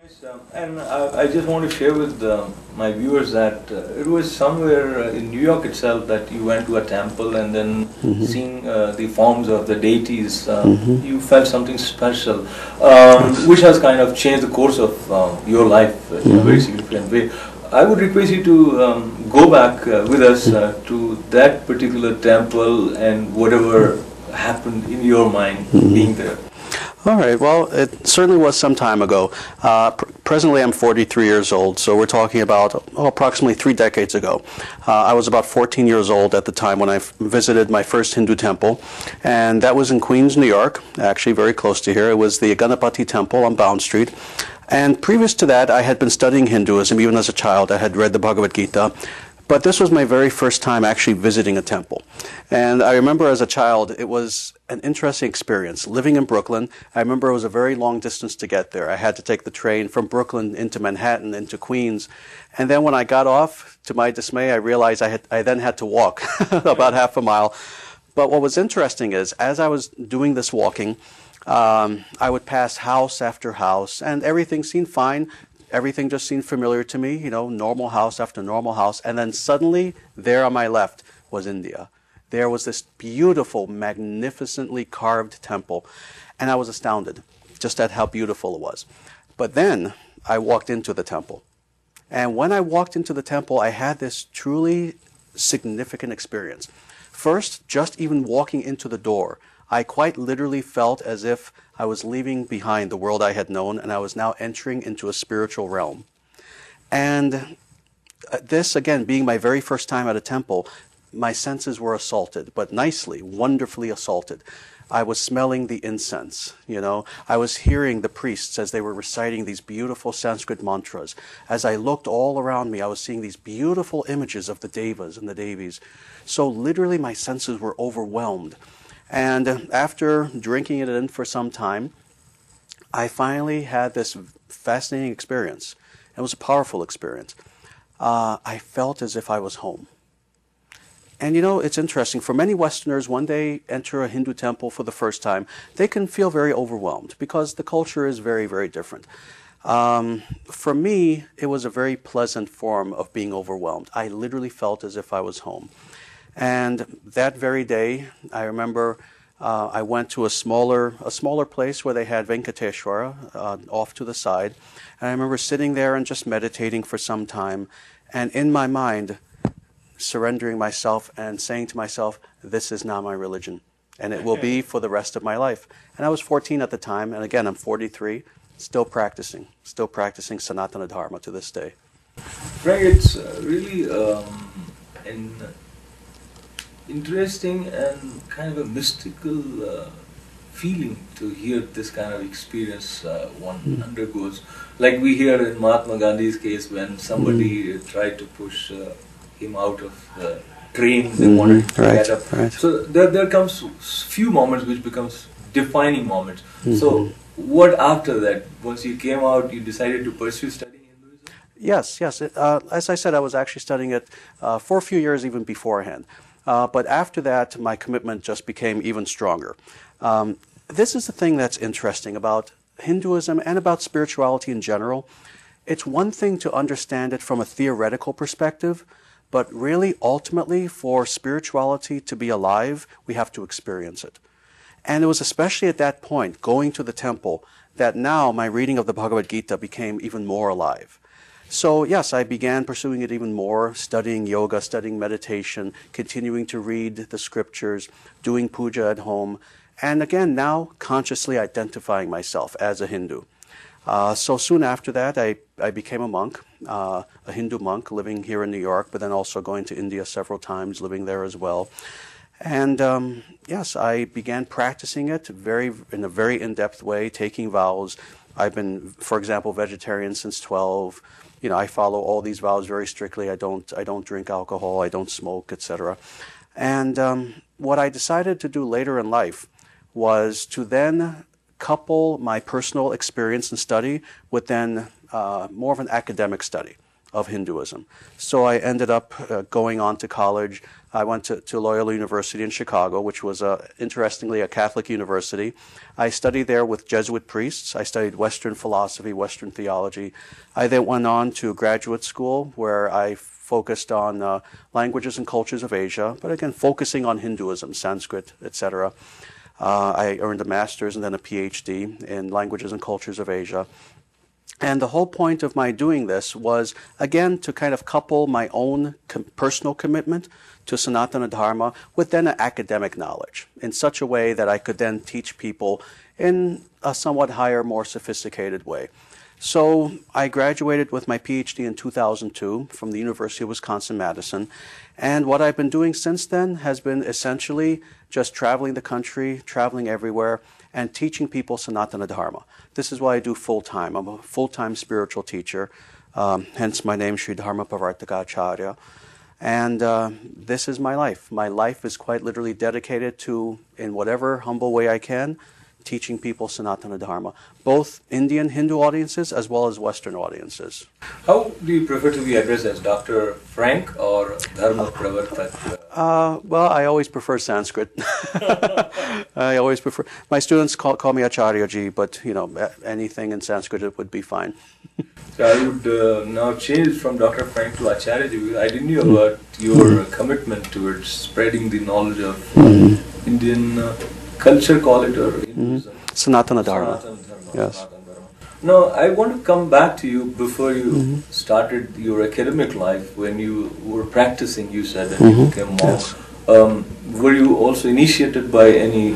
Yes, and I just want to share with my viewers that it was somewhere in New York itself that you went to a temple and then seeing the forms of the deities, you felt something special, which has kind of changed the course of your life in a very significant way. I would request you to go back with us to that particular temple and whatever happened in your mind being there. All right. Well, it certainly was some time ago. Presently, I'm 43 years old, so we're talking about approximately 3 decades ago. I was about 14 years old at the time when I visited my first Hindu temple, and that was in Queens, New York, actually very close to here. It was the Ganapati Temple on Bound Street. And previous to that, I had been studying Hinduism. Even as a child, I had read the Bhagavad Gita. But this was my very first time actually visiting a temple. And I remember as a child, it was an interesting experience. Living in Brooklyn, I remember it was a very long distance to get there. I had to take the train from Brooklyn into Manhattan, into Queens. And then when I got off, to my dismay, I realized I then had to walk about half a mile. But what was interesting is, as I was doing this walking, I would pass house after house, and everything seemed fine. Everything just seemed familiar to me, you know, normal house after normal house. And then suddenly, there on my left was India. There was this beautiful, magnificently carved temple. And I was astounded just at how beautiful it was. But then I walked into the temple. And when I walked into the temple, I had this truly significant experience. First, just even walking into the door, I quite literally felt as if I was leaving behind the world I had known, and I was now entering into a spiritual realm. And this, again, being my very first time at a temple, my senses were assaulted, but nicely, wonderfully assaulted. I was smelling the incense, you know. I was hearing the priests as they were reciting these beautiful Sanskrit mantras. As I looked all around me, I was seeing these beautiful images of the devas and the devis. So literally my senses were overwhelmed. And after drinking it in for some time, I finally had this fascinating experience. It was a powerful experience. I felt as if I was home. And you know, it's interesting. For many Westerners, when they enter a Hindu temple for the first time, they can feel very overwhelmed because the culture is very, very different. For me, it was a very pleasant form of being overwhelmed. I literally felt as if I was home. And that very day, I remember I went to a smaller place where they had Venkateshwara off to the side. And I remember sitting there and just meditating for some time. And in my mind, surrendering myself and saying to myself, this is now my religion. And it will be for the rest of my life. And I was 14 at the time. And again, I'm 43, still practicing Sanatana Dharma to this day. Frank, it's really an interesting and kind of a mystical feeling to hear this kind of experience one undergoes. Like we hear in Mahatma Gandhi's case when somebody tried to push him out of the train, they wanted to get up. Right. So there comes few moments which becomes defining moments. So what after that? Once you came out, you decided to pursue studying Hinduism? Yes. As I said, I was actually studying it for a few years even beforehand. But after that, my commitment just became even stronger. This is the thing that's interesting about Hinduism and about spirituality in general. It's one thing to understand it from a theoretical perspective, but really, ultimately, for spirituality to be alive, we have to experience it. And it was especially at that point, going to the temple, that now my reading of the Bhagavad Gita became even more alive. So yes, I began pursuing it even more, studying yoga, studying meditation, continuing to read the scriptures, doing puja at home, and again, now consciously identifying myself as a Hindu. So soon after that, I became a monk, a Hindu monk living here in New York, but then also going to India several times, living there as well. And yes, I began practicing it in a very in-depth way, taking vows. I've been, for example, vegetarian since 12. You know, I follow all these vows very strictly. I don't drink alcohol. I don't smoke, etc. And what I decided to do later in life was to then couple my personal experience and study with then more of an academic study. of Hinduism. So I ended up going on to college. I went to Loyola University in Chicago, which was, interestingly, a Catholic university. I studied there with Jesuit priests. I studied Western philosophy, Western theology. I then went on to graduate school where I focused on languages and cultures of Asia, but again, focusing on Hinduism, Sanskrit, etc. I earned a master's and then a PhD in languages and cultures of Asia. And the whole point of my doing this was, again, to kind of couple my own personal commitment to Sanatana Dharma with then an academic knowledge in such a way that I could then teach people in a somewhat higher, more sophisticated way. So I graduated with my PhD in 2002 from the University of Wisconsin-Madison. And what I've been doing since then has been essentially just traveling the country, traveling everywhere, and teaching people Sanatana Dharma. This is what I do full-time. I'm a full-time spiritual teacher, hence my name, Sri Dharma Pravartaka Acharya. And this is my life. My life is quite literally dedicated to, in whatever humble way I can, teaching people Sanatana Dharma, both Indian Hindu audiences as well as Western audiences. How do you prefer to be addressed, as Dr. Frank or Dharma Pravartaka? Well, I always prefer Sanskrit. I always prefer. My students call me Acharyaji, but anything in Sanskrit would be fine. So I would now change from Dr. Frank to Acharyaji. I didn't know about your commitment towards spreading the knowledge of Indian culture, call it, or Hinduism. Sanatana Dharma. Sanatana Dharma. Yes. Sanatana Dharma. Now, I want to come back to you before you started your academic life. When you were practicing, you said that you became monk. Yes. Were you also initiated by any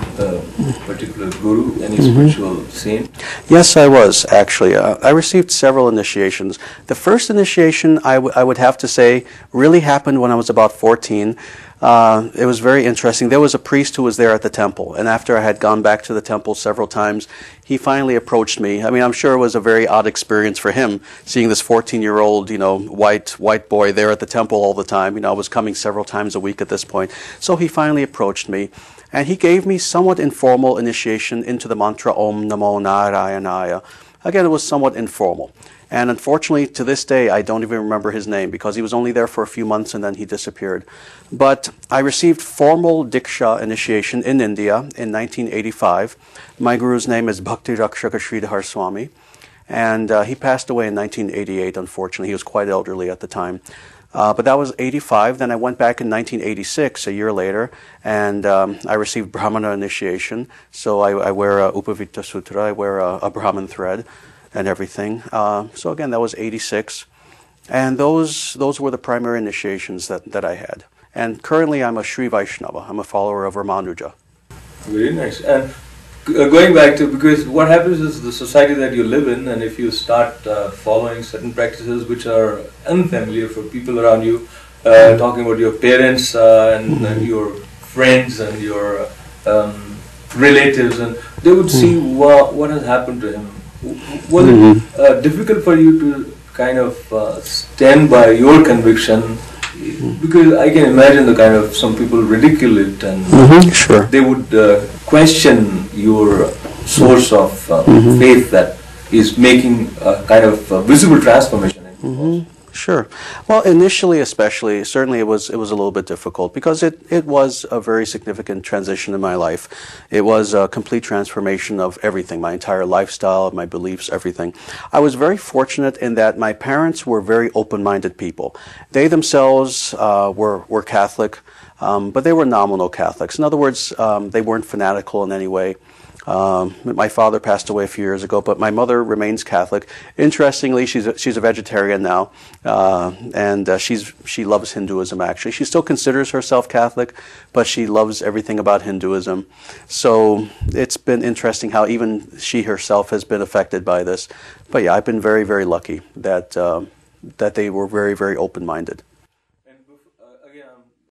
particular guru, any spiritual saint? Yes, I was, actually. I received several initiations. The first initiation, I would have to say, really happened when I was about 14. It was very interesting. There was a priest who was there at the temple, and after I had gone back to the temple several times, he finally approached me. I mean, I'm sure it was a very odd experience for him, seeing this 14-year-old, white boy there at the temple all the time. I was coming several times a week at this point. So he finally approached me, and he gave me somewhat informal initiation into the mantra Om Namo Narayanaya. Again, it was somewhat informal. And unfortunately, to this day, I don't even remember his name because he was only there for a few months and then he disappeared. But I received formal Diksha initiation in India in 1985. My guru's name is Bhakti Rakshaka Sridhar Swami. And he passed away in 1988, unfortunately. He was quite elderly at the time. But that was 85. Then I went back in 1986, a year later, and I received Brahmana initiation. So I wear a Upavita Sutra, I wear a Brahman thread and everything. So again, that was 86. And those were the primary initiations that I had. And currently I'm a Sri Vaishnava. I'm a follower of Ramanuja. Very nice. And going back to, because what happens is the society that you live in, and if you start following certain practices which are unfamiliar for people around you, talking about your parents and your friends and your relatives, and they would see what has happened to him. Was it difficult for you to kind of stand by your conviction? Because I can imagine the kind of, some people ridicule it and they would question your source of faith that is making a kind of visible transformation in people. Sure. Well, initially especially, certainly it was a little bit difficult because it was a very significant transition in my life. It was a complete transformation of everything, my entire lifestyle, my beliefs, everything. I was very fortunate in that my parents were very open-minded people. They themselves were Catholic, but they were nominal Catholics. In other words, they weren't fanatical in any way. My father passed away a few years ago, but my mother remains Catholic. Interestingly, she's a vegetarian now, and she loves Hinduism. Actually, she still considers herself Catholic, but she loves everything about Hinduism. So it's been interesting how even she herself has been affected by this. But yeah, I've been very, very lucky that they were very, very open-minded.